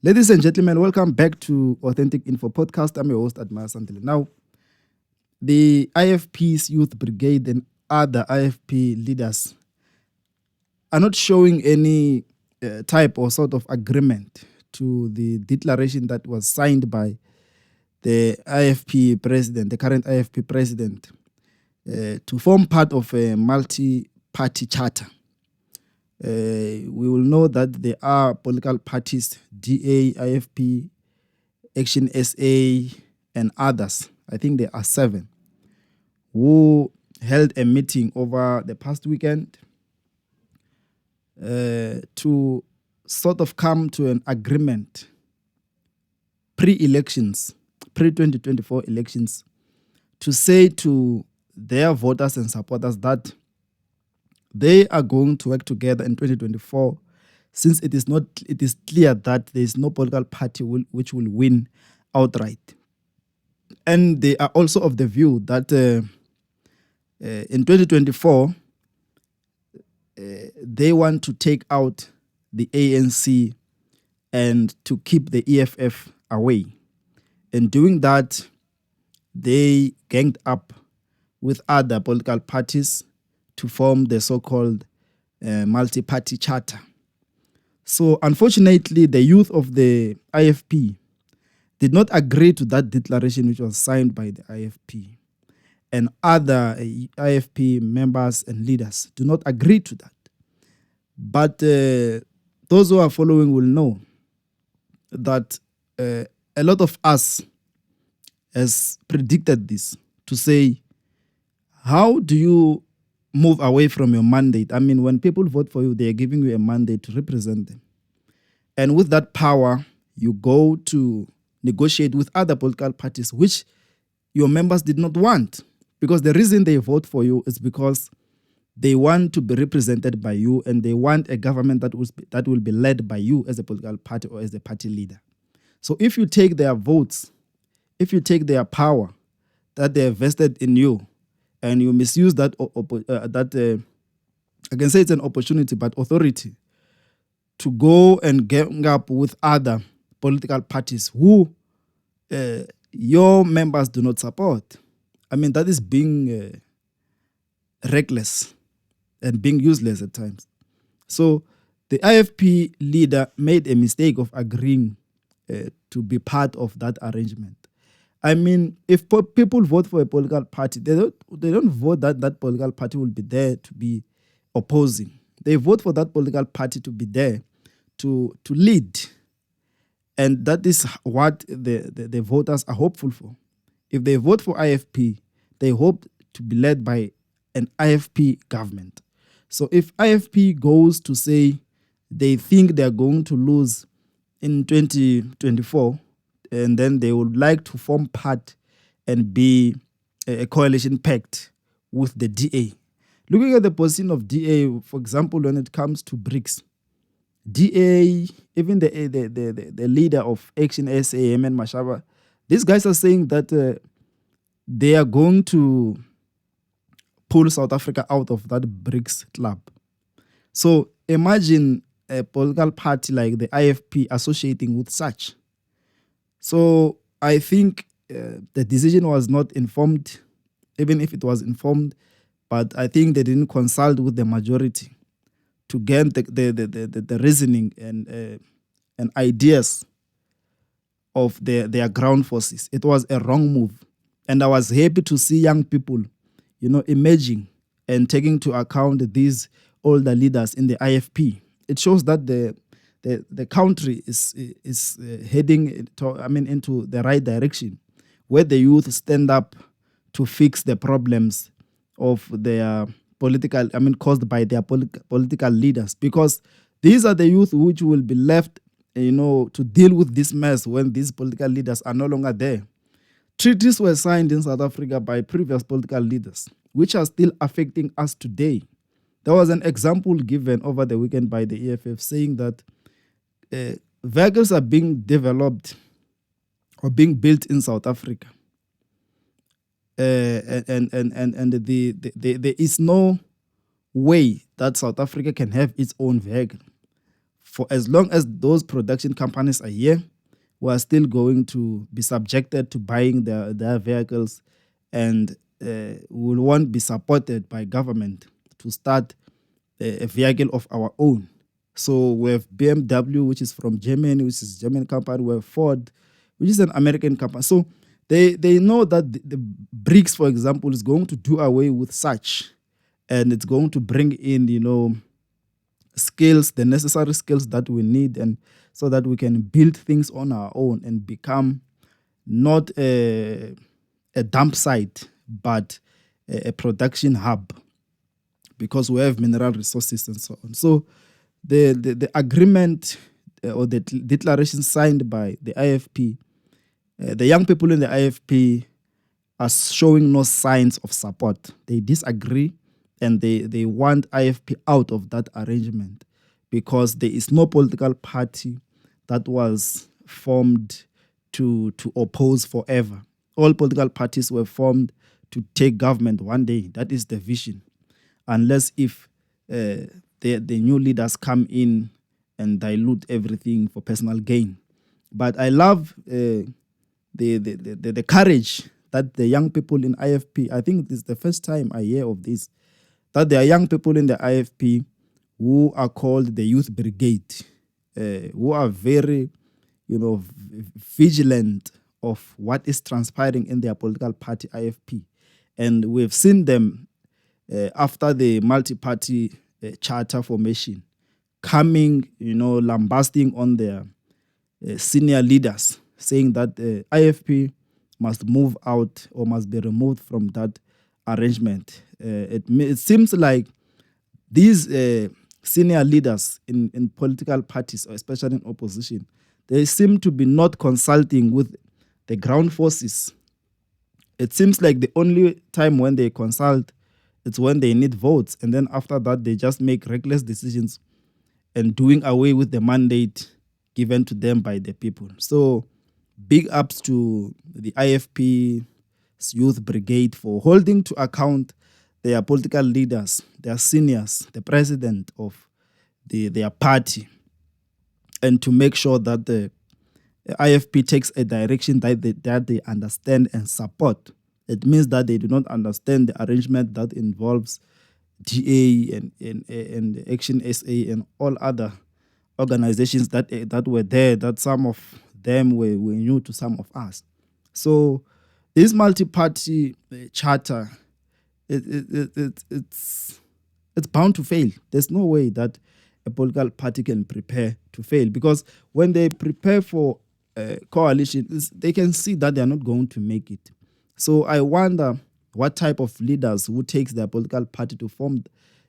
Ladies and gentlemen, welcome back to Authentic Info Podcast. I'm your host, Admire Santile. Now, the IFP's Youth Brigade and other IFP leaders are not showing any type or sort of agreement to the declaration that was signed by the IFP president, the current IFP president, to form part of a multi-party charter. We will know that there are political parties, DA, IFP, ActionSA, and others. I think there are 7 who held a meeting over the past weekend to sort of come to an agreement pre-elections, pre-2024 elections, to say to their voters and supporters that they are going to work together in 2024, since it is clear that there is no political party which will win outright. And they are also of the view that in 2024, they want to take out the ANC and to keep the EFF away. In doing that, they ganged up with other political parties to form the so-called multi-party charter. So unfortunately, the youth of the IFP did not agree to that declaration which was signed by the IFP. And other IFP members and leaders do not agree to that. But those who are following will know that a lot of us has predicted this, to say, how do you move away from your mandate? I mean, when people vote for you, they are giving you a mandate to represent them. And with that power, you go to negotiate with other political parties, which your members did not want. Because the reason they vote for you is because they want to be represented by you, and they want a government that will be led by you as a political party or as a party leader. So if you take their votes, if you take their power that they have vested in you, and you misuse that, I can say it's an opportunity, but authority, to go and gang up with other political parties who your members do not support. I mean, that is being reckless and being useless at times. So the IFP leader made a mistake of agreeing to be part of that arrangement. I mean, if people vote for a political party, they don't vote that that political party will be there to be opposing. They vote for that political party to be there to lead. And that is what the voters are hopeful for. If they vote for IFP, they hope to be led by an IFP government. So if IFP goes to say they think they're going to lose in 2024, and then they would like to form part and be a coalition pact with the DA. Looking at the position of DA, for example, when it comes to BRICS, DA, even the leader of ActionSA, and Mashaba, these guys are saying that they are going to pull South Africa out of that BRICS club. So imagine a political party like the IFP associating with such. So I think the decision was not informed, even if it was informed, but I think they didn't consult with the majority to get the reasoning and ideas of their ground forces. It was a wrong move. And I was happy to see young people, emerging and taking into account these older leaders in the IFP. It shows that the country is heading into the right direction, where the youth stand up to fix the problems of their caused by their political leaders, because these are the youth which will be left, to deal with this mess when these political leaders are no longer there. Treaties were signed in South Africa by previous political leaders, which are still affecting us today. There was an example given over the weekend by the EFF saying that vehicles are being developed or being built in South Africa, and there is no way that South Africa can have its own vehicle for as long as those production companies are here, we are still going to be subjected to buying their vehicles, and we won't be supported by government to start a vehicle of our own. So we have BMW, which is from Germany, which is a German company. We have Ford, which is an American company. So they know that the BRICS, for example, is going to do away with such, and it's going to bring in, skills, the necessary skills that we need, and so that we can build things on our own and become not a dump site, but a production hub, because we have mineral resources and so on. So the agreement or the declaration signed by the IFP, the young people in the IFP are showing no signs of support. They disagree, and they want IFP out of that arrangement, because there is no political party that was formed to oppose forever. All political parties were formed to take government one day. That is the vision. Unless if the new leaders come in and dilute everything for personal gain. But I love the courage that the young people in IFP, I think this is the first time I hear of this, that there are young people in the IFP who are called the Youth Brigade, who are very, vigilant of what is transpiring in their political party, IFP. And we've seen them after the multi-party charter formation, coming, lambasting on their senior leaders, saying that IFP must move out or must be removed from that arrangement. It seems like these senior leaders in political parties, especially in opposition, they seem to be not consulting with the ground forces. It seems like the only time when they consult, it's when they need votes. And then after that, they just make reckless decisions and doing away with the mandate given to them by the people. So big ups to the IFP Youth Brigade for holding to account their political leaders, their seniors, the president of their party, and to make sure that the IFP takes a direction that they understand and support. It means that they do not understand the arrangement that involves DA and ActionSA and all other organizations that were there, that some of them were new to some of us. So this multi-party charter, it's bound to fail. There's no way that a political party can prepare to fail, because when they prepare for a coalition, they can see that they are not going to make it. So I wonder what type of leaders who takes their political party to form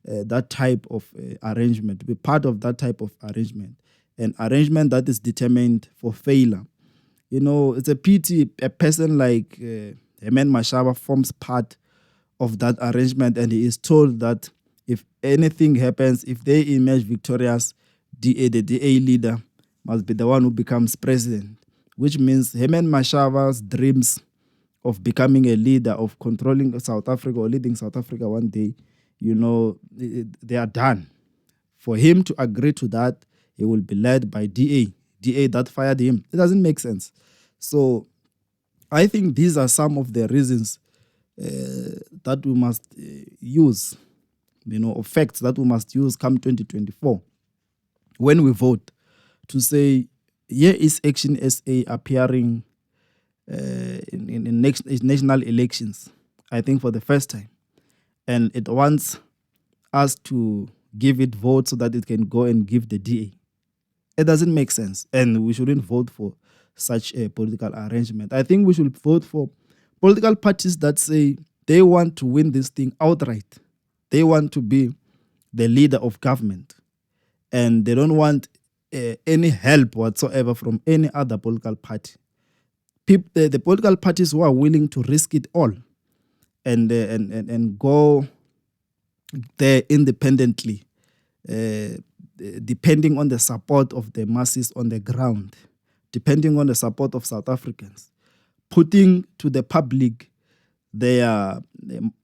that type of arrangement, to be part of that type of arrangement, an arrangement that is determined for failure. It's a pity a person like Herman Mashaba forms part of that arrangement, and he is told that if anything happens, if they emerge victorious, the DA leader must be the one who becomes president, which means Herman Mashaba's dreams of becoming a leader, of controlling South Africa or leading South Africa one day, they are done. For him to agree to that, he will be led by DA that fired him. It doesn't make sense. So I think these are some of the reasons that we must use, or facts that we must use come 2024 when we vote, to say, here is ActionSA appearing in national elections, I think for the first time. And it wants us to give it vote so that it can go and give the DA. It doesn't make sense. And we shouldn't vote for such a political arrangement. I think we should vote for political parties that say they want to win this thing outright. They want to be the leader of government. And they don't want any help whatsoever from any other political party. The political parties who are willing to risk it all and go there independently, depending on the support of the masses on the ground, depending on the support of South Africans, putting to the public their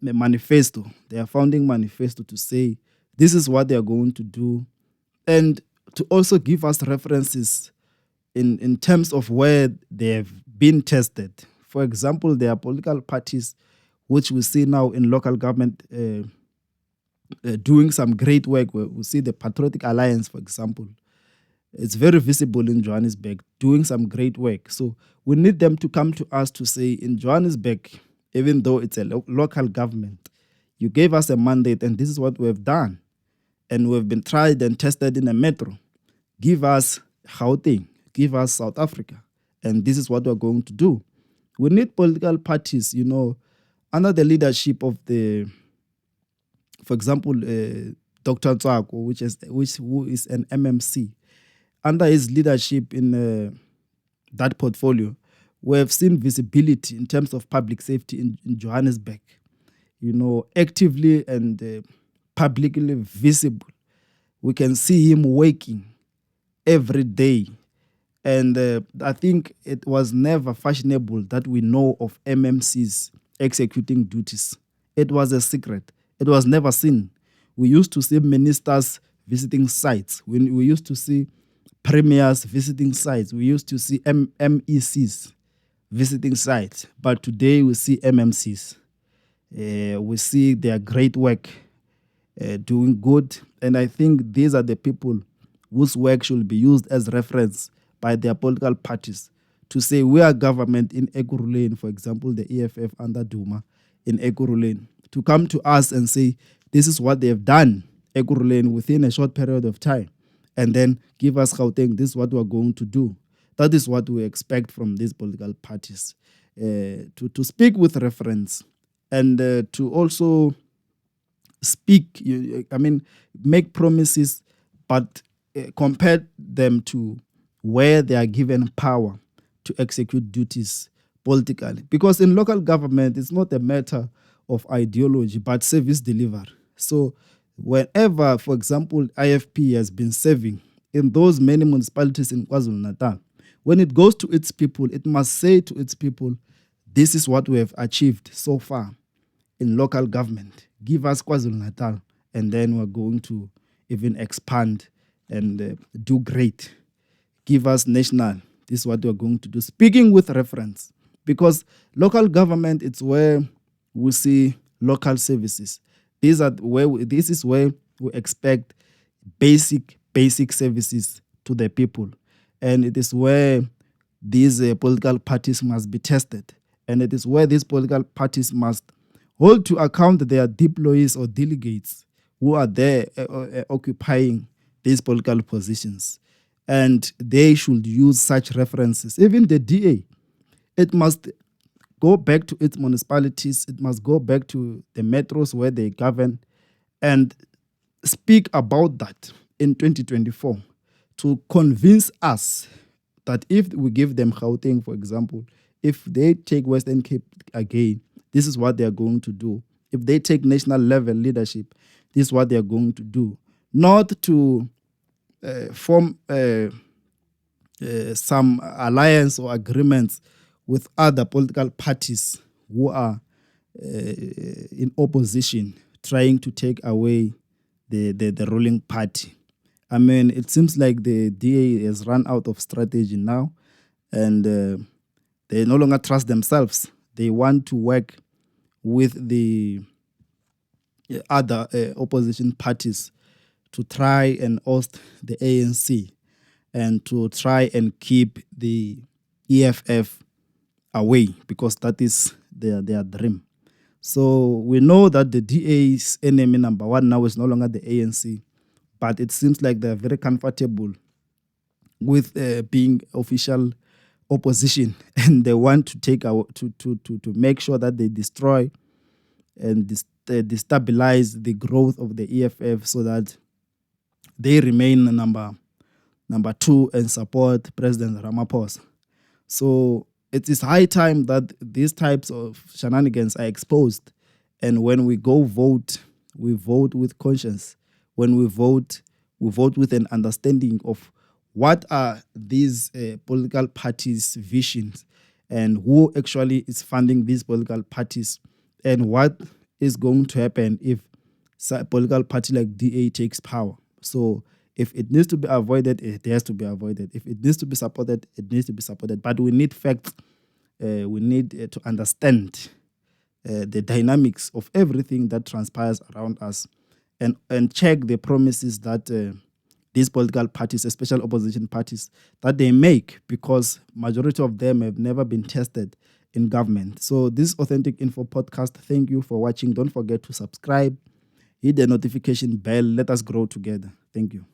manifesto, their founding manifesto, to say this is what they are going to do, and to also give us references in terms of where they have been tested. For example, there are political parties which we see now in local government doing some great work. We see the Patriotic Alliance, for example. It's very visible in Johannesburg, doing some great work. So we need them to come to us to say, in Johannesburg, even though it's a local government, you gave us a mandate and this is what we have done. And we've been tried and tested in a metro. Give us Gauteng, give us South Africa. And this is what we're going to do. We need political parties, under the leadership of for example, Dr. Tswako, who is an MMC. Under his leadership in that portfolio, we have seen visibility in terms of public safety in Johannesburg, actively and publicly visible. We can see him working every day. And I think it was never fashionable that we know of MMCs executing duties. It was a secret. It was never seen. We used to see ministers visiting sites. We used to see premiers visiting sites. We used to see MECs visiting sites. But today we see MMCs. We see their great work doing good. And I think these are the people whose work should be used as reference by their political parties to say we are government in Ekurhuleni, for example, the EFF under Duma in Ekurhuleni, to come to us and say this is what they have done Ekurhuleni within a short period of time, and then give us Gauteng, this is what we are going to do. That is what we expect from these political parties, to speak with reference and to also speak, make promises, but compare them to where they are given power to execute duties politically. Because in local government, it's not a matter of ideology, but service delivery. So whenever, for example, IFP has been serving in those many municipalities in KwaZulu-Natal, when it goes to its people, it must say to its people, this is what we have achieved so far in local government. Give us KwaZulu-Natal, and then we're going to even expand and do great. Give us national. This is what we're going to do. Speaking with reference, because local government, it's where we see local services. This is where we expect basic services to the people. And it is where these political parties must be tested. And it is where these political parties must hold to account their deployees or delegates who are there occupying these political positions. And they should use such references. Even the DA, it must go back to its municipalities. It must go back to the metros where they govern and speak about that in 2024 to convince us that if we give them Gauteng, for example, if they take Western Cape again, this is what they are going to do. If they take national level leadership, this is what they are going to do. Not to form some alliance or agreements with other political parties who are in opposition, trying to take away the ruling party. I mean, it seems like the DA has run out of strategy now, and they no longer trust themselves. They want to work with the other opposition parties to try and oust the ANC and to try and keep the EFF away, because that is their dream. So we know that the DA's enemy number one now is no longer the ANC, but it seems like they're very comfortable with being official opposition, and they want to take to make sure that they destroy and destabilize the growth of the EFF so that they remain number two and support President Ramaphosa. So it is high time that these types of shenanigans are exposed. And when we go vote, we vote with conscience. When we vote with an understanding of what are these political parties' visions and who actually is funding these political parties and what is going to happen if a political party like DA takes power. So If it needs to be avoided, it has to be avoided. If it needs to be supported, it needs to be supported. But we need facts. We need to understand the dynamics of everything that transpires around us, and check the promises that these political parties, especially opposition parties, that they make, because majority of them have never been tested in government. So this Authentic Info podcast, thank you for watching. Don't forget to subscribe, hit the notification bell. Let us grow together. Thank you.